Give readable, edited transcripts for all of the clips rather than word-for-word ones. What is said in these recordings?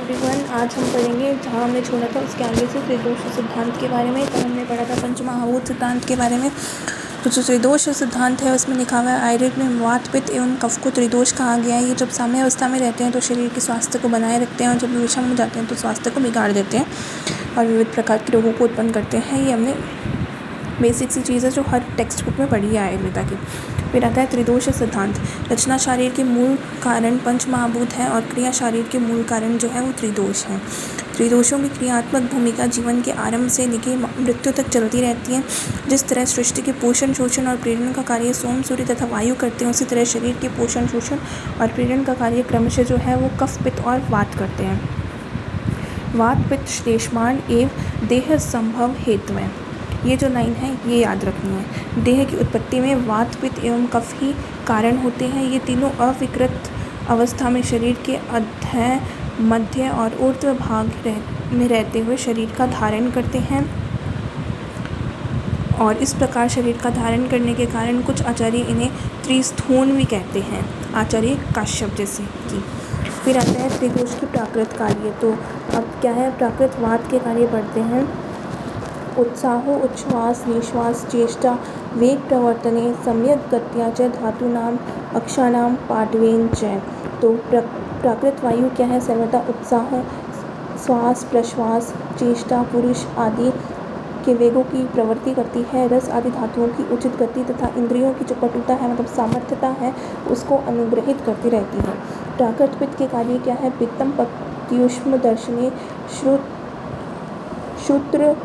Everyone, आज हम पढ़ेंगे जहाँ हमने छोड़ा था उसके आगे से त्रिदोष सिद्धांत के बारे में। कल हमने पढ़ा था पंचमहाभूत सिद्धांत के बारे में। तो जो त्रिदोष सिद्धांत है उसमें लिखा हुआ है आयुर्वेद में वात पित्त एवं कफ को त्रिदोष कहा गया है। ये जब साम्य अवस्था में रहते हैं तो शरीर के स्वास्थ्य को बनाए रखते हैं और जब विषम हो जाते हैं तो स्वास्थ्य को बिगाड़ देते हैं और विविध प्रकार के रोगों को उत्पन्न करते हैं। ये हमने बेसिक सी चीज़ है जो हर टेक्स्ट बुक में पढ़ी है आयुर्वेदा की। फिर आता है त्रिदोष सिद्धांत। रचना शरीर के मूल कारण पंचमहाभूत है और क्रिया शरीर के मूल कारण जो है वो त्रिदोष है। त्रिदोषों की क्रियात्मक भूमिका जीवन के आरंभ से लेकर मृत्यु तक चलती रहती है। जिस तरह सृष्टि के पोषण, शोषण और प्रेरण का कार्य सोम, सूर्य तथा वायु करते हैं, उसी तरह शरीर के पोषण, शोषण और प्रेरण का कार्य क्रमशः जो है वो कफ, पित्त और वात करते हैं। वात पित्त श्लेष्माण एवं देह संभव हेतु है। ये जो लाइन है ये याद रखनी है। देह की उत्पत्ति में वात, पित्त एवं कफ ही कारण होते हैं। ये तीनों अविकृत अवस्था में शरीर के अधः, मध्य और ऊर्ध्व भाग में रहते हुए शरीर का धारण करते हैं और इस प्रकार शरीर का धारण करने के कारण कुछ आचार्य इन्हें त्रिस्थूण भी कहते हैं, आचार्य काश्यप जैसे कि। फिर आता है त्रिदोष की प्राकृत कार्य। तो अब क्या है, प्राकृत वात के कार्य पढ़ते हैं। उत्साहो, उच्छ्वास, निश्वास, चेष्टा, वेग प्रवर्तने, सम्यक गत्या च धातूनाम अक्षाणाम पाठवेन च। तो प्राकृत वायु क्या है, सर्वदा उत्साह, श्वास, प्रश्वास, चेष्टा, पुरुष आदि के वेगों की प्रवृत्ति करती है। रस आदि धातुओं की उचित गति तथा इंद्रियों की जो पटुता है मतलब सामर्थ्यता है उसको अनुग्रहित करती रहती है। प्राकृत पित्त के कार्य क्या है, पित्तम पत्युष्म दर्शने श्रुत्र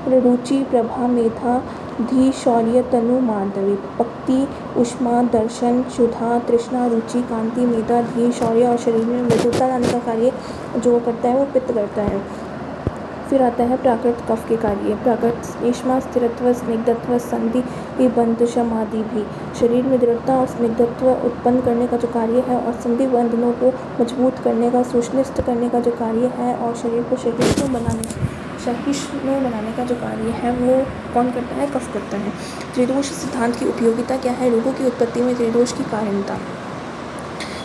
रुचि प्रभा मेधा धी शौर्य तनु मार्दवी। पक्ति, उष्मा, दर्शन, क्षुधा, तृष्णा, रुचि, कांति, मेधा, धी, शौर्य और शरीर में मृदुता लाने का कार्य जो करता है वो पित्त करता है। फिर आता है प्राकृत कफ के कार्य। प्राकृत श्लेष्मा, स्थिरत्व, स्निग्धत्व, संधि, बंध, समाधि भी। शरीर में दृढ़ता और स्निग्धत्व उत्पन्न करने का जो कार्य है और संधि बंधनों को मजबूत करने का, सुनिश्चित करने का जो कार्य है और शरीर को सहिष्णु बनाने का जो कार्य है वो कौन करता है, कफ करता है। त्रिदोष सिद्धांत की उपयोगिता क्या है, रोगों की उत्पत्ति में त्रिदोष की कारणता।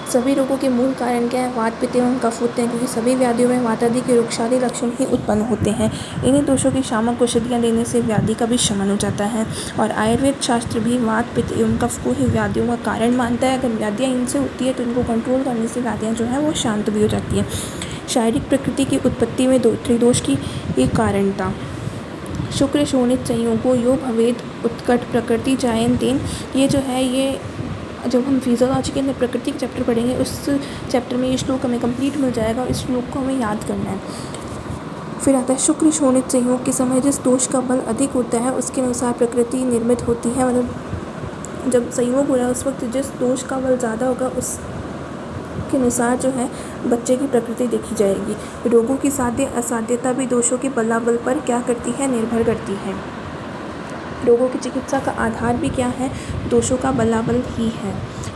सभी रोगों के मूल कारण क्या है, वात, पित्त एवं कफ होते हैं क्योंकि सभी व्याधियों में वात आदि के रोगशाली लक्षण ही उत्पन्न होते हैं। इन्हीं दोषों की शामक औषधियाँ लेने से व्याधि का भी शमन हो जाता है और आयुर्वेद शास्त्र भी वात, पित्त एवं कफ को ही व्याधियों का कारण मानता है। अगर व्याधियाँ इनसे होती है तो इनको कंट्रोल करने से व्याधियाँ जो है वो शांत भी हो जाती है। शारीरिक प्रकृति की उत्पत्ति में त्रिदोष की एक कारणता। शुक्र शोणित संयोगो यो भवेद उत्कट प्रकृति जायन तेन। ये जो है ये जब हम फिजियोलॉजी के अंदर प्रकृति के चैप्टर पढ़ेंगे उस चैप्टर में ये श्लोक हमें कंप्लीट मिल जाएगा और इस श्लोक को हमें याद करना है। फिर आता है शुक्र शोणित संयोग के समय जिस दोष का बल अधिक होता है उसके अनुसार प्रकृति निर्मित होती है। मतलब जब संयोग हो रहा है उस वक्त जिस दोष का बल ज़्यादा होगा उस के अनुसार जो है बच्चे की प्रकृति देखी जाएगी। रोगों की साध्य असाध्यता भी दोषों के बलाबल पर क्या करती है, निर्भर करती है। रोगों की चिकित्सा का आधार भी क्या है, दोषों का बलाबल ही है।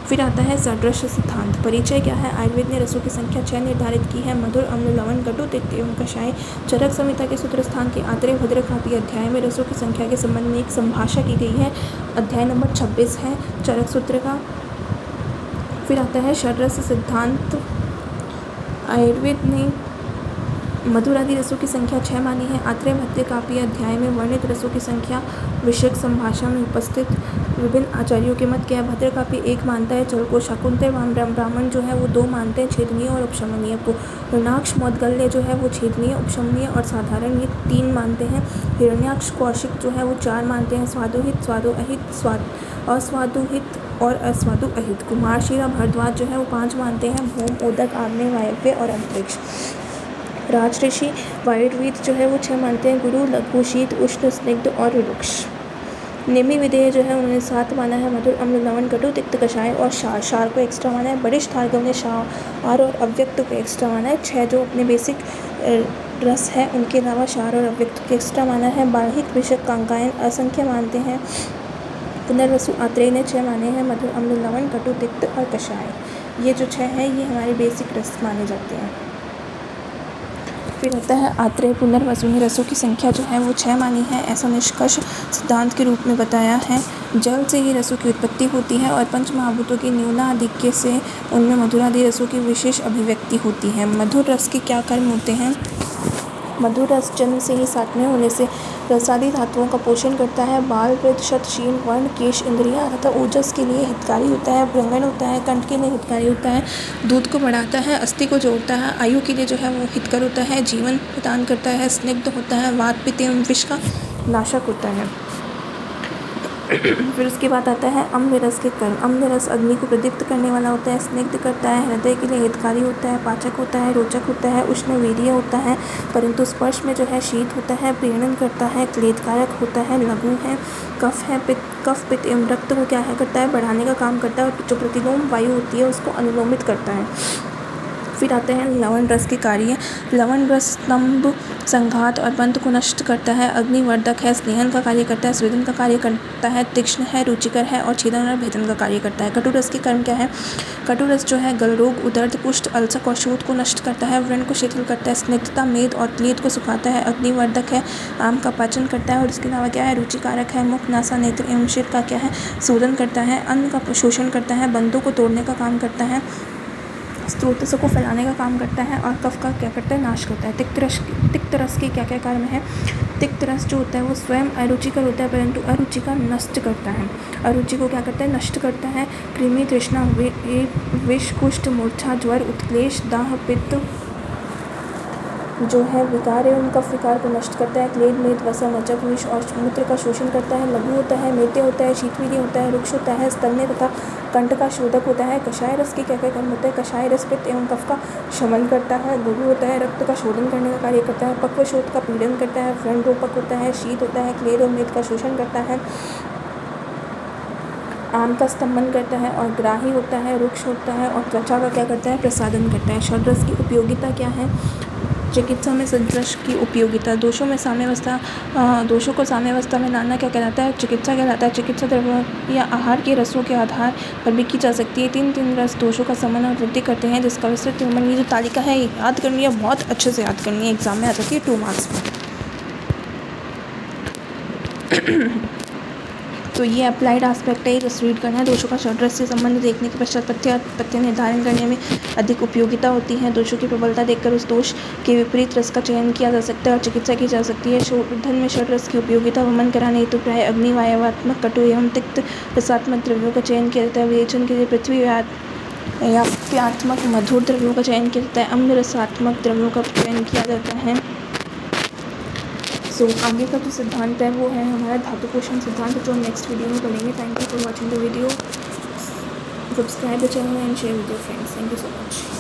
फिर आता है षड्रस सिद्धांत। परिचय क्या है, आयुर्वेद ने रसों की संख्या 6 निर्धारित की है। मधुर, अम्ल, लवण, कटु, तिक्त एवं कषाय। चरक संहिता के सूत्र स्थान के आत्रेय भद्रकापी अध्याय में रसों की संख्या के संबंध में एक संभाषा की गई है। अध्याय नंबर 26 है चरक सूत्र का। फिर आता है षड्रस सिद्धांत। आयुर्वेद ने मधुर आदि रसों की संख्या 6 मानी है। आत्रेय भद्रकापी अध्याय में वर्णित रसों की संख्या विषयक संभाषा में उपस्थित विभिन्न आचार्यों के मत क्या है। भद्रकापी 1 मानता है जल को, शाकुंतल ब्राह्मण जो है वो 2 मानते हैं, छेदनीय और उपशमनीय को। हिरण्याक्ष मौद्गल्य जो है वो छेदनीय, उपशमनीय और साधारण ये 3 मानते हैं। हिरण्याक्ष कौशिक जो है वो 4 मानते हैं, स्वादुहित, स्वादुअहित, अस्वादुहित और अस्वादुअहित। कुमार शीरा भारद्वाज जो है वो 5 मानते हैं, भौम, उदक, आग्नेय, वायव्य और अंतरिक्ष। राजऋषि वायुर्वेद जो है वो 6 मानते हैं, गुरु, लघु, शीत, उष्ण, स्निग्ध और रुक्ष। निमि विदेह जो है उन्होंने 7 माना है, मधुर, अम्ल, लवण, कटु, तिक्त, कषाय और शार को एक्स्ट्रा माना है। वरिष्ठ भार्गव ने शार और अव्यक्त को एक्स्ट्रा माना है। 6 जो अपने बेसिक रस है उनके अलावा शार और अव्यक्त को एक्स्ट्रा माना है। बाह्यिक, विषक, कांकायन असंख्य मानते हैं। पुनर्वसु आत्रेय ने 6 माने हैं, मधुर, अम्ल, लवण, कटु, तिक्त और कषाय। ये जो 6 है ये हमारे बेसिक रस माने जाते हैं। फिर होता है आत्रेय पुनर्वसु ने रसों की संख्या जो है वो 6 मानी है, ऐसा निष्कर्ष सिद्धांत के रूप में बताया है। जल से ही रसों की उत्पत्ति होती है और पंच महाभूतों की न्यूनाधिक्य से उनमें मधुरादि रसों की विशेष अभिव्यक्ति होती है। मधुर रस के क्या कर्म होते हैं? मधुर रस जन्म से ही सात्विक होने से रसादी धातुओं का पोषण करता है। बाल, वृद्ध, शत, शील, वर्ण, केश, इंद्रियां तथा ओजस के लिए हितकारी होता है। भ्रंगण होता है, कंठ के लिए हितकारी होता है। दूध को बढ़ाता है, अस्थि को जोड़ता है, आयु के लिए जो है वो हितकर होता है। जीवन प्रदान करता है, स्निग्ध होता है, वात पित्त एवं विष का नाशक होता है। फिर उसके बाद आता है अम्ल रस के कर्म। अम्ल रस अग्नि को प्रदीप्त करने वाला होता है, स्निग्ध करता है, हृदय के लिए हितकारी होता है, पाचक होता है, रोचक होता है, उष्ण वीर्य होता है, परंतु स्पर्श में जो है शीत होता है, प्रीणन करता है, क्लेदकारक होता है, लघु है, कफ पित्त एवं रक्त को क्या है करता है, बढ़ाने का काम करता है और जो प्रतिलोम वायु होती है उसको अनुलोमित करता है। फिर आते हैं लवण रस के कार्य। लवण रस स्तंभ, संघात और बंध को नष्ट करता है, अग्निवर्धक है, स्नेहन का कार्य करता है, स्वेदन का कार्य करता है, तीक्ष्ण है, रुचिकर है और छेदन और भेदन का कार्य करता है। कटु रस के कर्म क्या है? कटु रस जो है गलरोग, उदर्द, कुष्ठ, अल्सर और शोथ को नष्ट करता है, व्रण को शिथिल करता है, स्निग्धता, मेद और क्लेद को सुखाता है, अग्निवर्धक है, आम का पाचन करता है और इसके अलावा क्या है, रुचिकारक है, मुख, नासा, नेत्र एवं शिर का क्या है, शोधन करता है, अन्न का शोषण करता है, बंधों को तोड़ने का काम करता है, स्रोतसों को फैलाने का काम करता है और कफ का क्या करता है, नाश करता है। तिक्त रस के क्या क्या कर्म है? तिक्त रस जो होता है वो स्वयं अरुचिकर होता है परंतु अरुचि का नष्ट करता है। अरुचि को क्या करता है, नष्ट करता है। कृमि, तृष्णा, विष, कुष्ठ, मूर्छा, ज्वर, उत्क्लेश, दाह, पित्त जो है विकार एवं कफ विकार को नष्ट करता है। क्लेद, मेद, वसा, मचक, विष और मूत्र का शोषण करता है। लघु होता है, मेत्य होता है, शीतवीर्य होता है, रुक्ष होता है, स्तन्य तथा कंठ का शोधक होता है। कषाय रस के क्या क्या कर्म होता है? कषाय रस पित्त एवं कफ का शमन करता है। गुरु होता है, रक्त का शोधन करने का कार्य करता है। पक्व शोथ का पीड़न करता है। व्रण रोपक होता है। शीत होता है, क्लेद और मेद का शोषण करता है। आम का स्तंभन करता है और ग्राही होता है, रुक्ष होता है और त्वचा का क्या करता है, प्रसादन करता है। षड्रस की उपयोगिता क्या है? चिकित्सा में षड्रस की उपयोगिता। दोषों में साम्यावस्था, दोषों को साम्यावस्था में लाना क्या कहलाता है? चिकित्सा कहलाता है। चिकित्सा द्रव्यों या आहार के रसों के आधार पर भी की जा सकती है। तीन रस दोषों का समन और वृद्धि करते हैं जिसका विस्तृत वर्णन, ये जो तालिका है याद करनी है, बहुत अच्छे से याद करनी है, एग्जाम में आ जाती है 2 मार्क्स में। तो ये अप्लाइड एस्पेक्ट है, जस्ट रीड करना है। दोषों का षड्रस से संबंध देखने के पश्चात पथ्य निर्धारण करने में अधिक उपयोगिता होती है। दोषों की प्रबलता देखकर उस दोष के विपरीत रस का चयन किया जा सकता है और चिकित्सा की जा सकती है। शोधन में षड्रस की उपयोगिता वमन कराने हेतु प्राय अग्नि, वायवात्मक, कटु एवं तिक्त रसात्मक द्रव्यों का चयन किया जाता है। विवेचन के लिए पृथ्वी या व्यात्मक मधुर द्रव्यों का चयन किया जाता है। अम्ल रसात्मक द्रव्यों का चयन किया जाता है। सो आगे का जो सिद्धांत है वो है हमारा धातु पोषण सिद्धांत, जो हम नेक्स्ट वीडियो में पढ़ेंगे। Thank you for watching the video. Subscribe the channel and share with your friends. Thank you so much.